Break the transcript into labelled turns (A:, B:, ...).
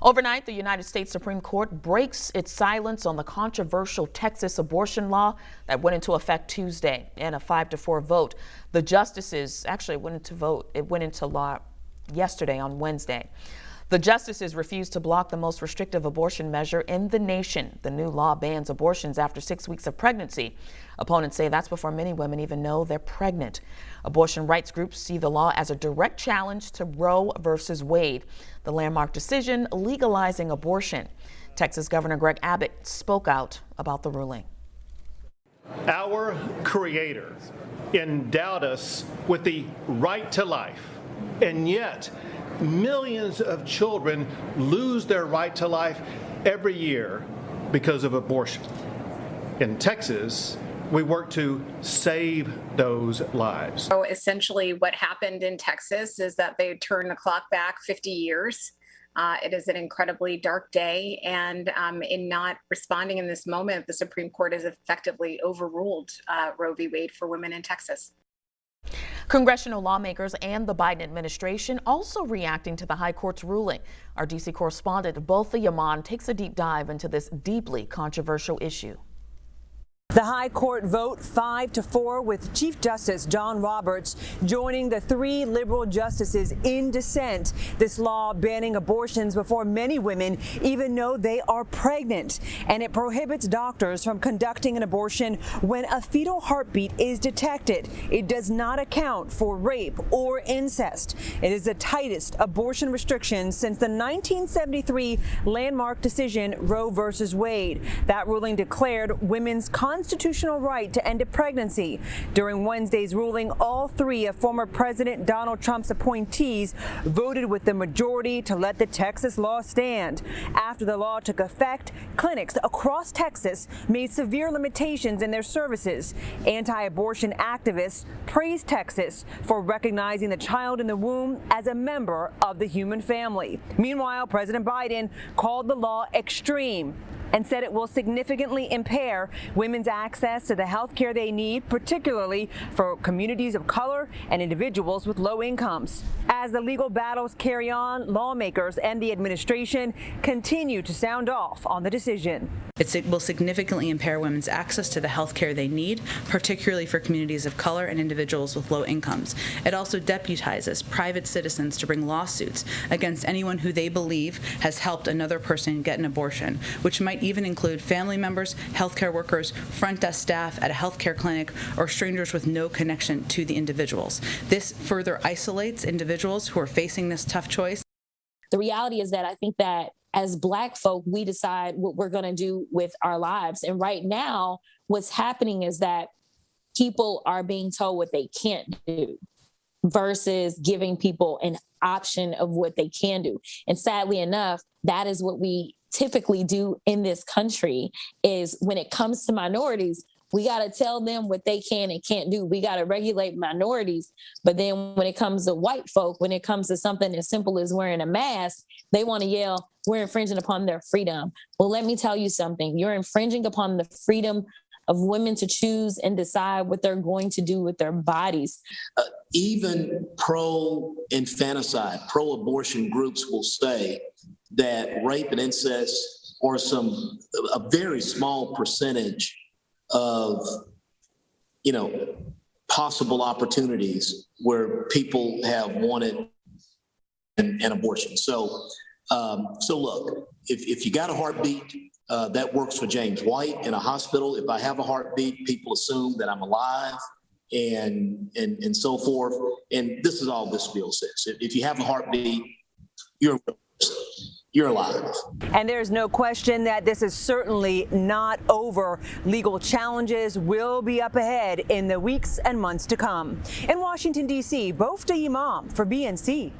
A: Overnight, the United States Supreme Court breaks its silence on the controversial Texas abortion law that went into effect Tuesday in a 5-4 vote. The justices actually went into law yesterday on Wednesday. The justices refused to block the most restrictive abortion measure in the nation. The new law bans abortions after 6 weeks of pregnancy. Opponents say that's before many women even know they're pregnant. Abortion rights groups see the law as a direct challenge to Roe versus Wade, the landmark decision legalizing abortion. Texas Governor Greg Abbott spoke out about the ruling.
B: Our Creator endowed us with the right to life, and yet millions of children lose their right to life every year because of abortion. In Texas, we work to save those lives.
C: So essentially what happened in Texas is that they turned the clock back 50 years. It is an incredibly dark day, and in not responding in this moment, the Supreme Court has effectively overruled Roe v. Wade for women in Texas.
A: Congressional lawmakers and the Biden administration also reacting to the high court's ruling. Our D.C. correspondent Bofta Yimam takes a deep dive into this deeply controversial issue.
D: The high court vote 5-4 with Chief Justice John Roberts joining the 3 liberal justices in dissent. This law banning abortions before many women even know they are pregnant, and it prohibits doctors from conducting an abortion when a fetal heartbeat is detected. It does not account for rape or incest. It is the tightest abortion restriction since the 1973 landmark decision Roe versus Wade. That ruling declared women's constitutional right to end a pregnancy. During Wednesday's ruling, all 3 of former President Donald Trump's appointees voted with the majority to let the Texas law stand. After the law took effect, clinics across Texas made severe limitations in their services. Anti-abortion activists praised Texas for recognizing the child in the womb as a member of the human family. Meanwhile, President Biden called the law extreme and said it will significantly impair women's access to the health care they need, particularly for communities of color and individuals with low incomes. As the legal battles carry on, lawmakers and the administration continue to sound off on the decision.
E: It will significantly impair women's access to the health care they need, particularly for communities of color and individuals with low incomes. It also deputizes private citizens to bring lawsuits against anyone who they believe has helped another person get an abortion, which might even include family members, healthcare workers, front desk staff at a healthcare clinic, or strangers with no connection to the individuals. This further isolates individuals who are facing this tough choice.
F: The reality is that I think that as Black folk, we decide what we're going to do with our lives. And right now, what's happening is that people are being told what they can't do versus giving people an option of what they can do. And sadly enough, that is what we typically do in this country. Is when it comes to minorities, we got to tell them what they can and can't do. We got to regulate minorities. But then when it comes to white folk, when it comes to something as simple as wearing a mask, they want to yell, we're infringing upon their freedom. Well, let me tell you something. You're infringing upon the freedom of women to choose and decide what they're going to do with their bodies.
G: Even pro-infanticide, pro-abortion groups will say that rape and incest are a very small percentage of, possible opportunities where people have wanted an abortion. So look, if you got a heartbeat, that works for James White in a hospital. If I have a heartbeat, people assume that I'm alive and so forth. And this is all this bill says. If you have a heartbeat, you're alive.
D: And there's no question that this is certainly not over. Legal challenges will be up ahead in the weeks and months to come. In Washington, D.C., Bofta Yimam for BNC.